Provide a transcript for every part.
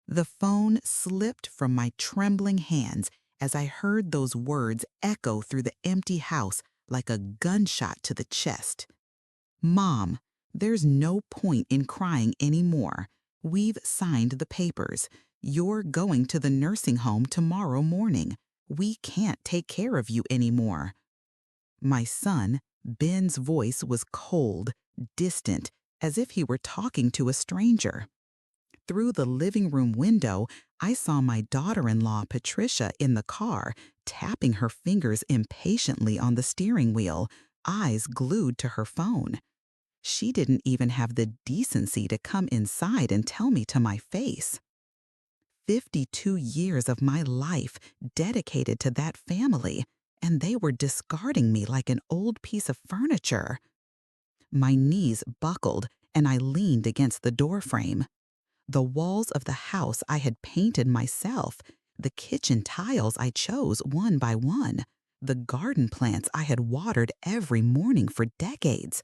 The phone slipped from my trembling hands as I heard those words echo through the empty house like a gunshot to the chest. Mom, there's no point in crying anymore. We've signed the papers. You're going to the nursing home tomorrow morning. We can't take care of you anymore. My son, Ben's voice was cold, distant, as if he were talking to a stranger. Through the living room window, I saw my daughter-in-law, Patricia, in the car, tapping her fingers impatiently on the steering wheel, eyes glued to her phone. She didn't even have the decency to come inside and tell me to my face. 52 years of my life dedicated to that family, and they were discarding me like an old piece of furniture. My knees buckled, and I leaned against the doorframe. The walls of the house I had painted myself, the kitchen tiles I chose one by one, the garden plants I had watered every morning for decades,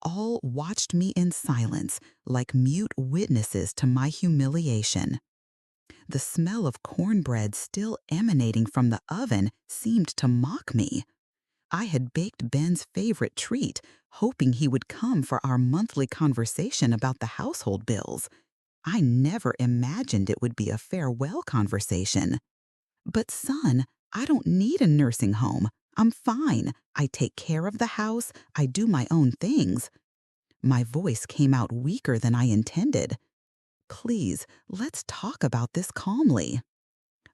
all watched me in silence like mute witnesses to my humiliation. The smell of cornbread still emanating from the oven seemed to mock me. I had baked Ben's favorite treat, hoping he would come for our monthly conversation about the household bills. I never imagined it would be a farewell conversation. But son, I don't need a nursing home. I'm fine. I take care of the house. I do my own things. My voice came out weaker than I intended. Please, let's talk about this calmly.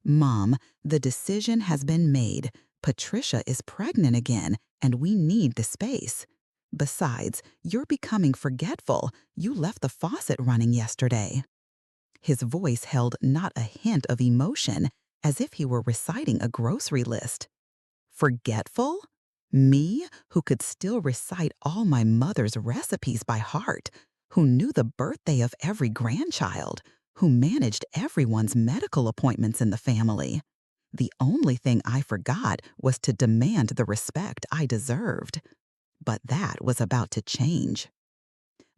Mom, the decision has been made. Patricia is pregnant again, and we need the space. Besides, you're becoming forgetful. You left the faucet running yesterday. His voice held not a hint of emotion, as if he were reciting a grocery list. Forgetful? Me, who could still recite all my mother's recipes by heart, who knew the birthday of every grandchild, who managed everyone's medical appointments in the family. The only thing I forgot was to demand the respect I deserved. But that was about to change.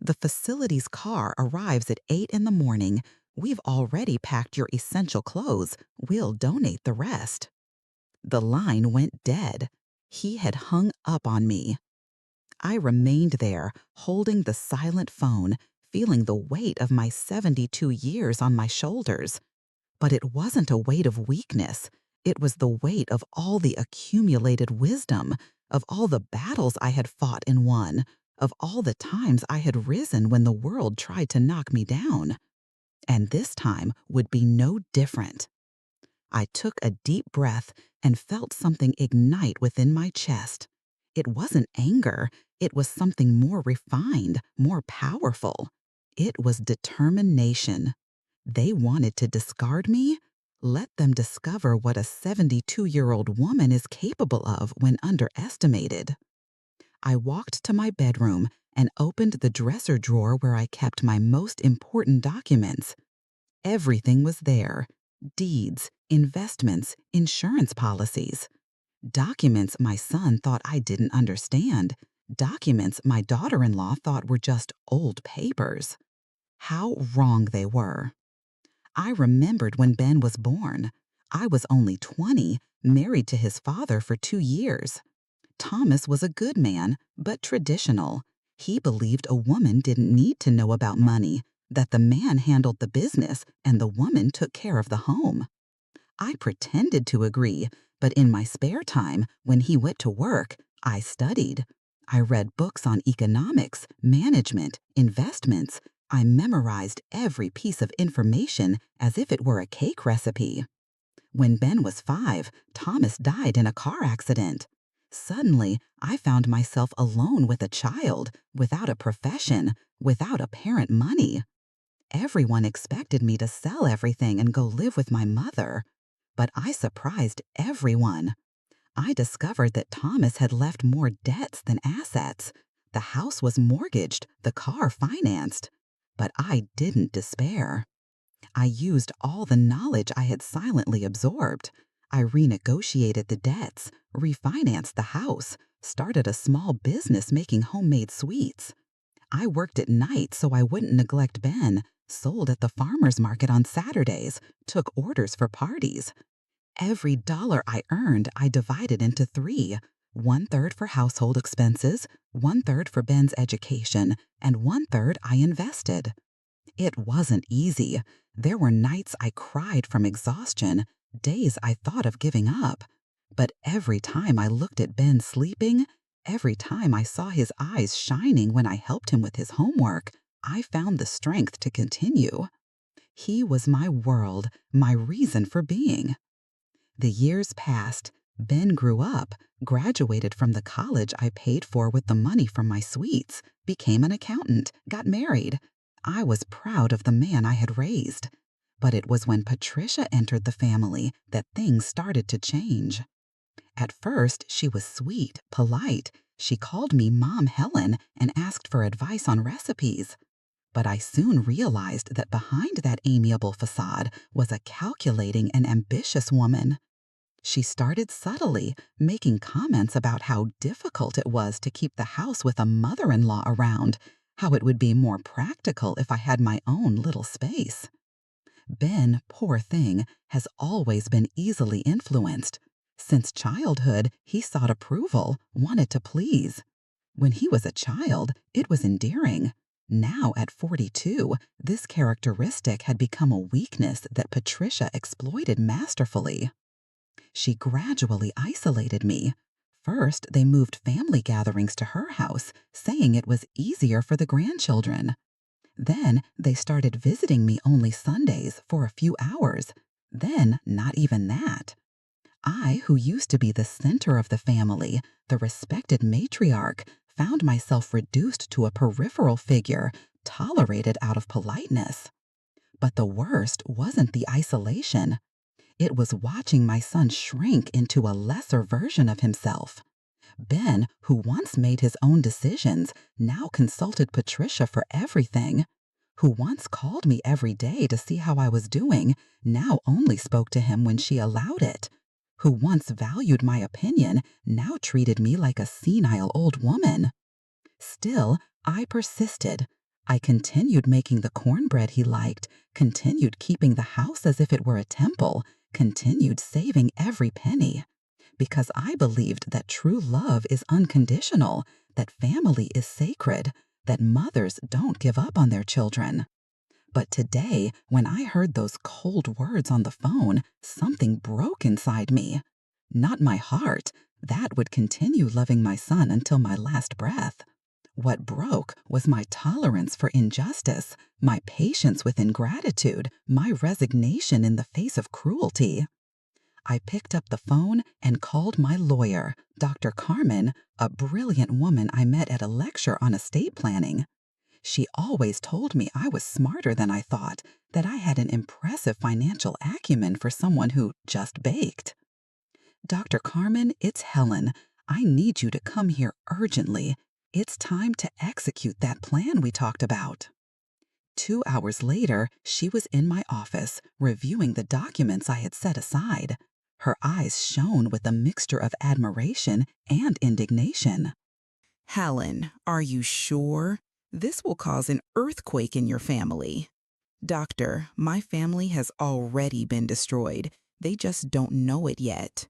The facility's car arrives at 8 in the morning. We've already packed your essential clothes. We'll donate the rest. The line went dead. He had hung up on me. I remained there, holding the silent phone, feeling the weight of my 72 years on my shoulders. But it wasn't a weight of weakness. It was the weight of all the accumulated wisdom, of all the battles I had fought and won, of all the times I had risen when the world tried to knock me down. And this time would be no different. I took a deep breath and felt something ignite within my chest. It wasn't anger, it was something more refined, more powerful. It was determination. They wanted to discard me? Let them discover what a 72-year-old woman is capable of when underestimated. I walked to my bedroom and opened the dresser drawer where I kept my most important documents. Everything was there: deeds, investments, insurance policies. Documents my son thought I didn't understand. Documents my daughter-in-law thought were just old papers. How wrong they were. I remembered when Ben was born. I was only 20, married to his father for 2 years. Thomas was a good man, but traditional. He believed a woman didn't need to know about money, that the man handled the business and the woman took care of the home. I pretended to agree, but in my spare time, when he went to work, I studied. I read books on economics, management, investments. I memorized every piece of information as if it were a cake recipe. When Ben was 5, Thomas died in a car accident. Suddenly, I found myself alone with a child, without a profession, without apparent money. Everyone expected me to sell everything and go live with my mother. But I surprised everyone. I discovered that Thomas had left more debts than assets. The house was mortgaged, the car financed. But I didn't despair. I used all the knowledge I had silently absorbed. I renegotiated the debts, refinanced the house, started a small business making homemade sweets. I worked at night so I wouldn't neglect Ben, sold at the farmer's market on Saturdays, took orders for parties. Every dollar I earned, I divided into three: one-third for household expenses, one-third for Ben's education, and one-third I invested. It wasn't easy. There were nights I cried from exhaustion, days I thought of giving up. But every time I looked at Ben sleeping, every time I saw his eyes shining when I helped him with his homework, I found the strength to continue. He was my world, my reason for being. The years passed. Ben grew up, graduated from the college I paid for with the money from my sweets, became an accountant, got married. I was proud of the man I had raised. But it was when Patricia entered the family that things started to change. At first, she was sweet, polite. She called me Mom Helen and asked for advice on recipes. But I soon realized that behind that amiable facade was a calculating and ambitious woman. She started subtly, making comments about how difficult it was to keep the house with a mother-in-law around, how it would be more practical if I had my own little space. Ben, poor thing, has always been easily influenced. Since childhood, he sought approval, wanted to please. When he was a child, it was endearing. Now, at 42, this characteristic had become a weakness that Patricia exploited masterfully. She gradually isolated me. First, they moved family gatherings to her house, saying it was easier for the grandchildren. Then they started visiting me only Sundays for a few hours. Then, not even that. I, who used to be the center of the family, the respected matriarch, found myself reduced to a peripheral figure, tolerated out of politeness. But the worst wasn't the isolation. It was watching my son shrink into a lesser version of himself. Ben, who once made his own decisions, now consulted Patricia for everything. Who once called me every day to see how I was doing, now only spoke to him when she allowed it. Who once valued my opinion, now treated me like a senile old woman. Still, I persisted. I continued making the cornbread he liked, continued keeping the house as if it were a temple, continued saving every penny. Because I believed that true love is unconditional, that family is sacred, that mothers don't give up on their children. But today, when I heard those cold words on the phone, something broke inside me. Not my heart. That would continue loving my son until my last breath. What broke was my tolerance for injustice, my patience with ingratitude, my resignation in the face of cruelty. I picked up the phone and called my lawyer, Dr. Carmen, a brilliant woman I met at a lecture on estate planning. She always told me I was smarter than I thought, that I had an impressive financial acumen for someone who just baked. Dr. Carmen, it's Helen. I need you to come here urgently. It's time to execute that plan we talked about. 2 hours later, she was in my office, reviewing the documents I had set aside. Her eyes shone with a mixture of admiration and indignation. Helen, are you sure? This will cause an earthquake in your family. Doctor, my family has already been destroyed. They just don't know it yet.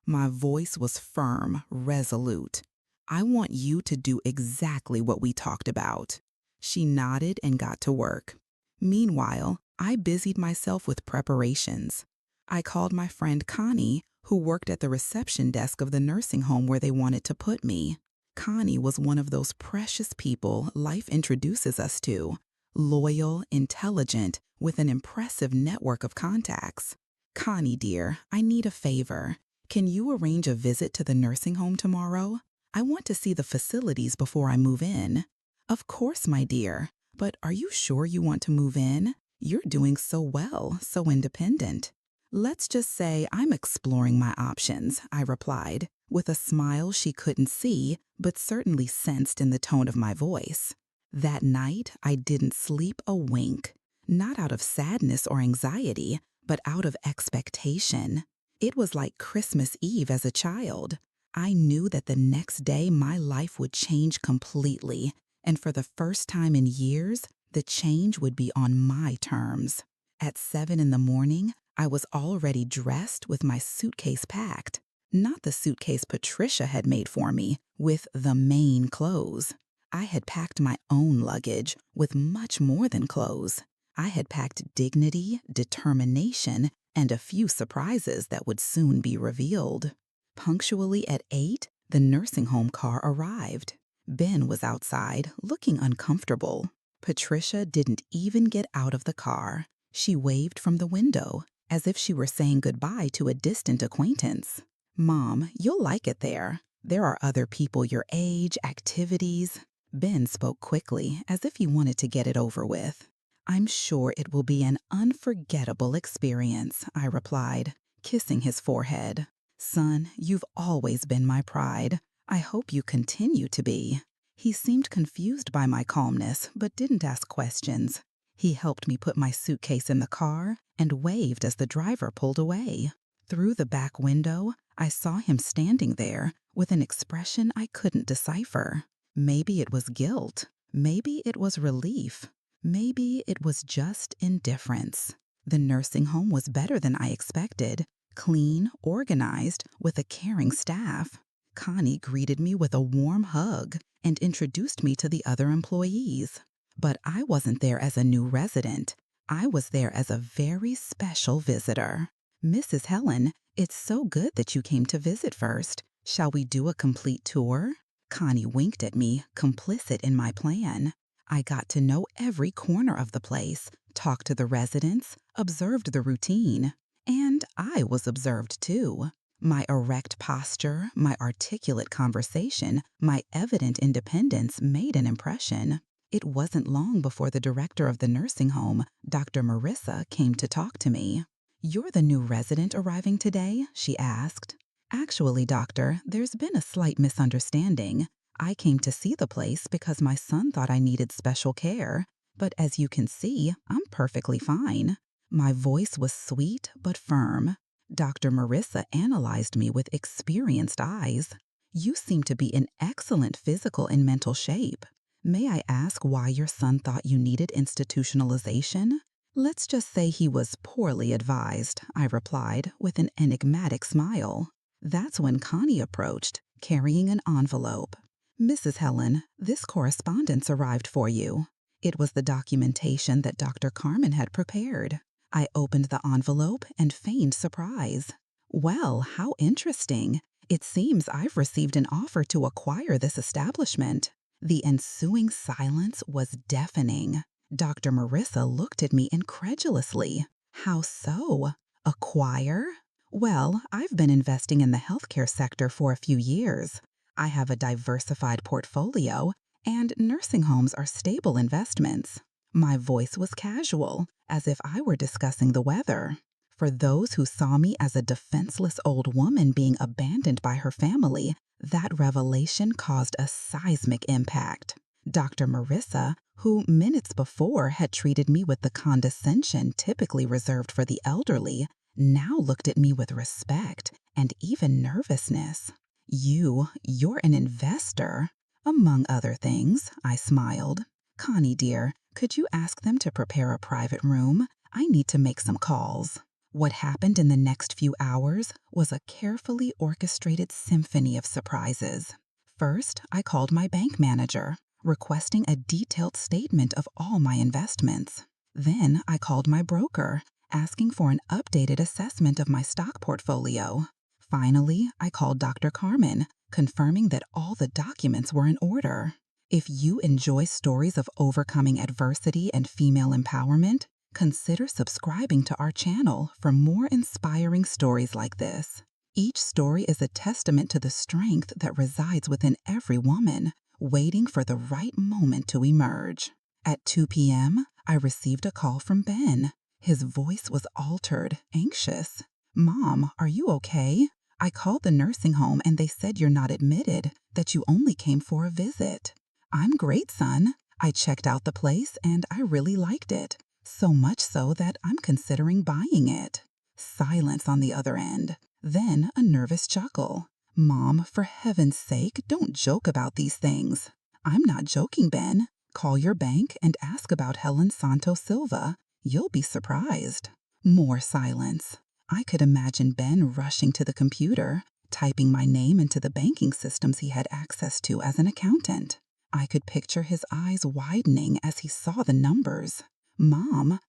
My voice was firm, resolute. I want you to do exactly what we talked about. She nodded and got to work. Meanwhile, I busied myself with preparations. I called my friend Connie, who worked at the reception desk of the nursing home where they wanted to put me. Connie was one of those precious people life introduces us to, loyal, intelligent, with an impressive network of contacts. Connie, dear, I need a favor. Can you arrange a visit to the nursing home tomorrow? I want to see the facilities before I move in. Of course, my dear, but are you sure you want to move in? You're doing so well, so independent. Let's just say I'm exploring my options, I replied, with a smile she couldn't see, but certainly sensed in the tone of my voice. That night, I didn't sleep a wink, not out of sadness or anxiety, but out of expectation. It was like Christmas Eve as a child. I knew that the next day my life would change completely, and for the first time in years, The change would be on my terms. At 7 in the morning, I was already dressed with my suitcase packed. Not the suitcase Patricia had made for me, with the main clothes. I had packed my own luggage with much more than clothes. I had packed dignity, determination, and a few surprises that would soon be revealed. Punctually at 8, the nursing home car arrived. Ben was outside, looking uncomfortable. Patricia didn't even get out of the car. She waved from the window, as if she were saying goodbye to a distant acquaintance. "Mom, you'll like it there. There are other people your age, activities." Ben spoke quickly, as if he wanted to get it over with. "I'm sure it will be an unforgettable experience," I replied, kissing his forehead. "Son, you've always been my pride. I hope you continue to be." He seemed confused by my calmness, but didn't ask questions. He helped me put my suitcase in the car and waved as the driver pulled away. Through the back window, I saw him standing there with an expression I couldn't decipher. Maybe it was guilt. Maybe it was relief. Maybe it was just indifference. The nursing home was better than I expected. Clean, organized, with a caring staff. Connie greeted me with a warm hug and introduced me to the other employees. But I wasn't there as a new resident. I was there as a very special visitor. "Mrs. Helen, it's so good that you came to visit first. Shall we do a complete tour?" Connie winked at me, complicit in my plan. I got to know every corner of the place, talked to the residents, observed the routine. And I was observed too. My erect posture, my articulate conversation, my evident independence made an impression. It wasn't long before the director of the nursing home, Dr. Marissa, came to talk to me. "You're the new resident arriving today?" she asked. "Actually, doctor, there's been a slight misunderstanding. I came to see the place because my son thought I needed special care. But as you can see, I'm perfectly fine." My voice was sweet but firm. Dr. Marissa analyzed me with experienced eyes. "You seem to be in excellent physical and mental shape. May I ask why your son thought you needed institutionalization?" "Let's just say he was poorly advised," I replied with an enigmatic smile. That's when Connie approached, carrying an envelope. "Mrs. Helen, this correspondence arrived for you." It was the documentation that Dr. Carmen had prepared. I opened the envelope and feigned surprise. "Well, how interesting. It seems I've received an offer to acquire this establishment." The ensuing silence was deafening. Dr. Marissa looked at me incredulously. "How so? Acquire?" "Well, I've been investing in the healthcare sector for a few years. I have a diversified portfolio, and nursing homes are stable investments." My voice was casual, as if I were discussing the weather. For those who saw me as a defenseless old woman being abandoned by her family, that revelation caused a seismic impact. Dr. Marissa, who minutes before had treated me with the condescension typically reserved for the elderly, now looked at me with respect and even nervousness. "You're an investor?" "Among other things," I smiled. "Connie, dear, could you ask them to prepare a private room? I need to make some calls." What happened in the next few hours was a carefully orchestrated symphony of surprises. First, I called my bank manager, requesting a detailed statement of all my investments. Then I called my broker, asking for an updated assessment of my stock portfolio. Finally, I called Dr. Carmen, confirming that all the documents were in order. If you enjoy stories of overcoming adversity and female empowerment, consider subscribing to our channel for more inspiring stories like this. Each story is a testament to the strength that resides within every woman, waiting for the right moment to emerge. At 2 p.m., I received a call from Ben. His voice was altered, anxious. "Mom, are you okay? I called the nursing home and they said you're not admitted, that you only came for a visit." "I'm great, son. I checked out the place and I really liked it. So much so that I'm considering buying it." Silence on the other end. Then a nervous chuckle. "Mom, for heaven's sake, don't joke about these things." "I'm not joking, Ben. Call your bank and ask about Helen Santos Silva. You'll be surprised. More silence. I could imagine Ben rushing to the computer, typing my name into the banking systems he had access to as an accountant. I could picture his eyes widening as he saw the numbers. Mom,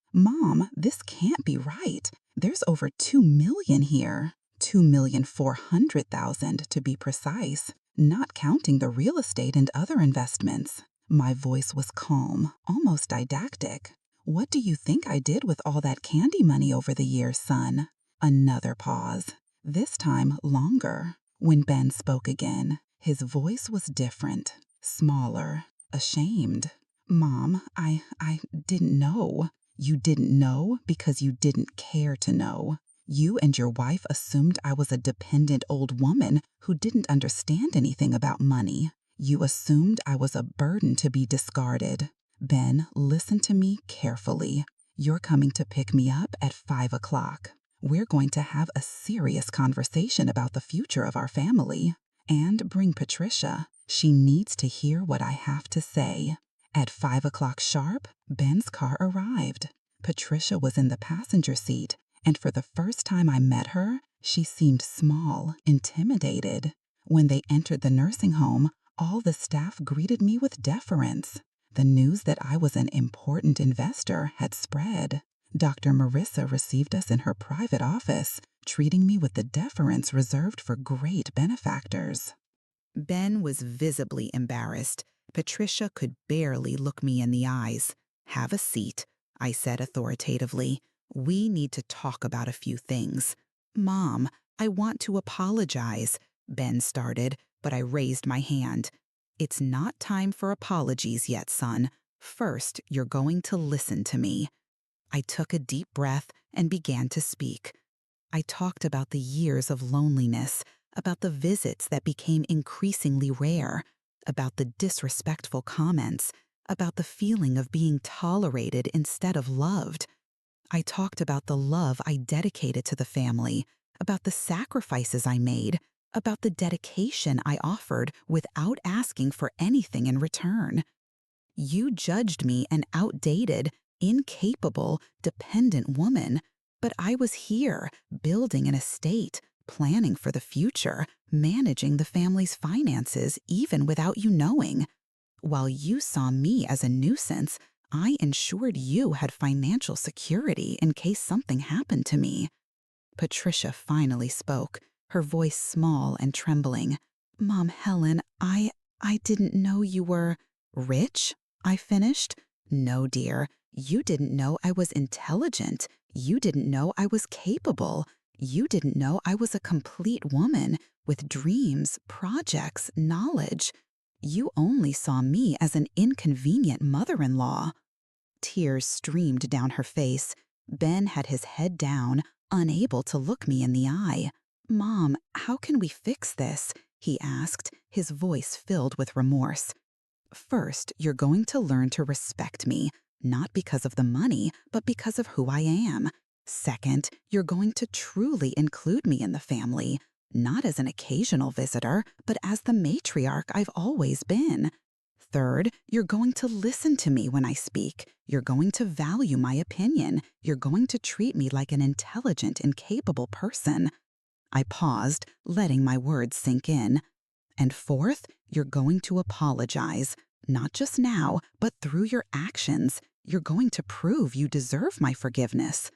this can't be right. There's over 2 million here. 2,400,000 to be precise, not counting the real estate and other investments. My voice was calm, almost didactic. What do you think I did with all that candy money over the years, son? Another pause, this time longer. When Ben spoke again, his voice was different, smaller, ashamed. Mom, I didn't know. You didn't know because you didn't care to know. You and your wife assumed I was a dependent old woman who didn't understand anything about money. You assumed I was a burden to be discarded. Ben, listen to me carefully. You're coming to pick me up at 5 o'clock. We're going to have a serious conversation about the future of our family. And bring Patricia. She needs to hear what I have to say. At 5 o'clock sharp, Ben's car arrived. Patricia was in the passenger seat, and for the first time I met her, she seemed small, intimidated. When they entered the nursing home, all the staff greeted me with deference. The news that I was an important investor had spread. Dr. Marissa received us in her private office, treating me with the deference reserved for great benefactors. Ben was visibly embarrassed. Patricia could barely look me in the eyes. "Have a seat," I said authoritatively. "We need to talk about a few things." "Mom, I want to apologize," Ben started, but I raised my hand. "It's not time for apologies yet, son. First, you're going to listen to me." I took a deep breath and began to speak. I talked about the years of loneliness, about the visits that became increasingly rare, about the disrespectful comments, about the feeling of being tolerated instead of loved. I talked about the love I dedicated to the family, about the sacrifices I made, about the dedication I offered without asking for anything in return. You judged me an outdated, incapable, dependent woman, but I was here, building an estate, planning for the future, managing the family's finances even without you knowing. While you saw me as a nuisance, I ensured you had financial security in case something happened to me. Patricia finally spoke, her voice small and trembling. "Mom Helen, I didn't know you were rich," I finished. "No, dear, you didn't know I was intelligent. You didn't know I was capable. You didn't know I was a complete woman with dreams, projects, knowledge. You only saw me as an inconvenient mother-in-law." Tears streamed down her face. Ben had his head down, unable to look me in the eye. "Mom, how can we fix this?" he asked, his voice filled with remorse. "First, you're going to learn to respect me, not because of the money, but because of who I am. Second, you're going to truly include me in the family, not as an occasional visitor, but as the matriarch I've always been. Third, you're going to listen to me when I speak. You're going to value my opinion. You're going to treat me like an intelligent and capable person." I paused, letting my words sink in. "And fourth, you're going to apologize, not just now, but through your actions. You're going to prove you deserve my forgiveness."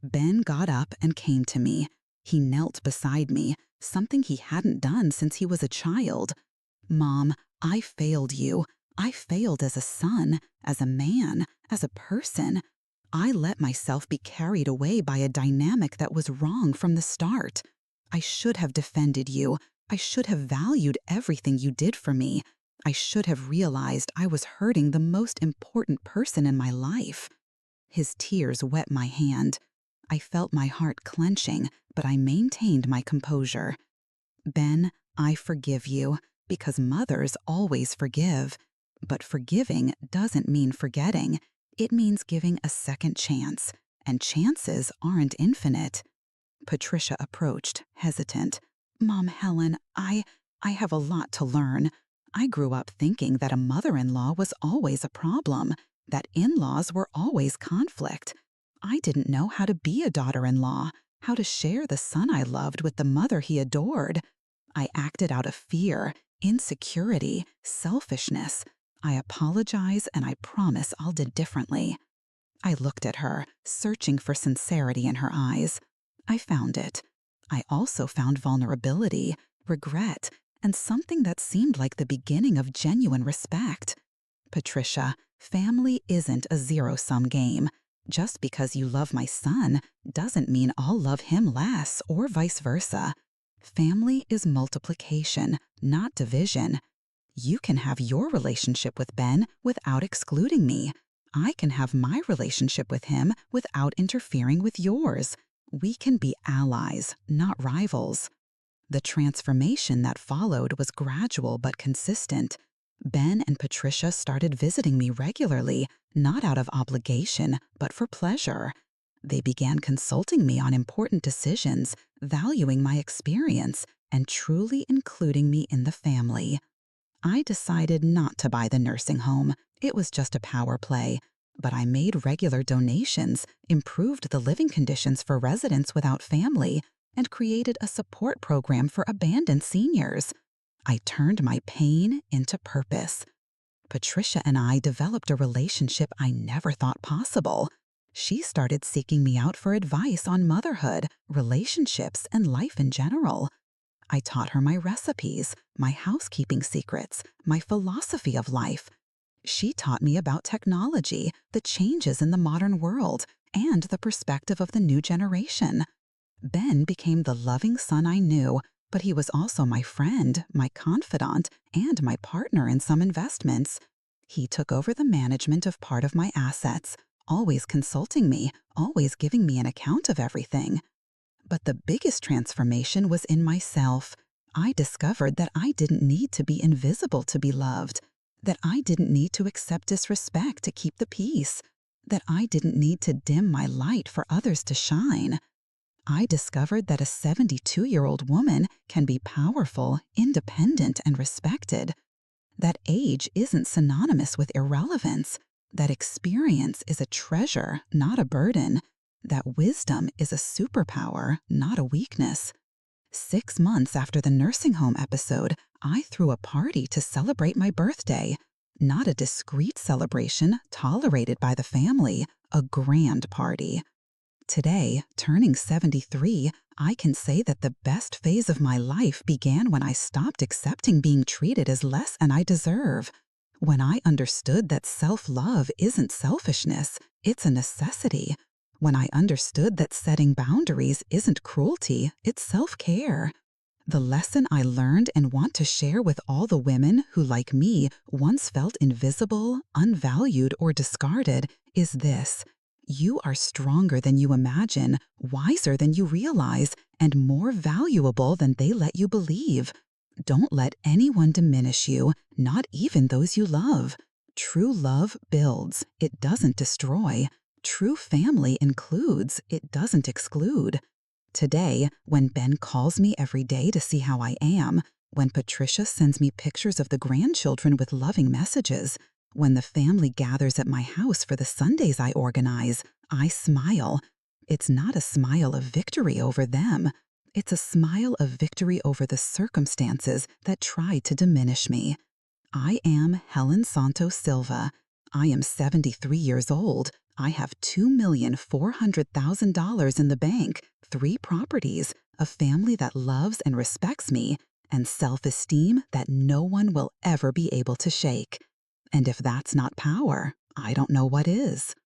Ben got up and came to me. He knelt beside me, something he hadn't done since he was a child. "Mom, I failed you. I failed as a son, as a man, as a person. I let myself be carried away by a dynamic that was wrong from the start. I should have defended you. I should have valued everything you did for me. I should have realized I was hurting the most important person in my life." His tears wet my hand. I felt my heart clenching, but I maintained my composure. "Ben, I forgive you, because mothers always forgive. But forgiving doesn't mean forgetting. It means giving a second chance, and chances aren't infinite." Patricia approached, hesitant. "Mom Helen, I have a lot to learn. I grew up thinking that a mother-in-law was always a problem, that in-laws were always conflict. I didn't know how to be a daughter-in-law, how to share the son I loved with the mother he adored. I acted out of fear, insecurity, selfishness. I apologize and I promise I'll do differently. I looked at her, searching for sincerity in her eyes. I found it. I also found vulnerability, regret, and something that seemed like the beginning of genuine respect. Patricia, family isn't a zero-sum game. Just because you love my son doesn't mean I'll love him less, or vice versa. Family is multiplication, not division. You can have your relationship with Ben without excluding me. I can have my relationship with him without interfering with yours. We can be allies, not rivals. The transformation that followed was gradual but consistent. Ben and Patricia started visiting me regularly, not out of obligation, but for pleasure. They began consulting me on important decisions, valuing my experience, and truly including me in the family. I decided not to buy the nursing home. It was just a power play. But I made regular donations, improved the living conditions for residents without family, and created a support program for abandoned seniors. I turned my pain into purpose. Patricia and I developed a relationship I never thought possible. She started seeking me out for advice on motherhood, relationships, and life in general. I taught her my recipes, my housekeeping secrets, my philosophy of life. She taught me about technology, the changes in the modern world, and the perspective of the new generation. Ben became the loving son I knew, but he was also my friend, my confidant, and my partner in some investments. He took over the management of part of my assets, always consulting me, always giving me an account of everything. But the biggest transformation was in myself. I discovered that I didn't need to be invisible to be loved, that I didn't need to accept disrespect to keep the peace, that I didn't need to dim my light for others to shine. I discovered that a 72-year-old woman can be powerful, independent, and respected, that age isn't synonymous with irrelevance, that experience is a treasure, not a burden, that wisdom is a superpower, not a weakness. 6 months after the nursing home episode, I threw a party to celebrate my birthday. Not a discreet celebration tolerated by the family, a grand party. Today, turning 73, I can say that the best phase of my life began when I stopped accepting being treated as less than I deserve. When I understood that self-love isn't selfishness, it's a necessity. When I understood that setting boundaries isn't cruelty, it's self-care. The lesson I learned and want to share with all the women who, like me, once felt invisible, unvalued, or discarded is this: you are stronger than you imagine, wiser than you realize, and more valuable than they let you believe. Don't let anyone diminish you, not even those you love. True love builds, it doesn't destroy. True family includes, it doesn't exclude. Today, when Ben calls me every day to see how I am, when Patricia sends me pictures of the grandchildren with loving messages, when the family gathers at my house for the Sundays I organize, I smile. It's not a smile of victory over them. It's a smile of victory over the circumstances that try to diminish me. I am Helen Santos Silva. I am 73 years old. I have $2,400,000 in the bank, 3 properties, a family that loves and respects me, and self-esteem that no one will ever be able to shake. And if that's not power, I don't know what is.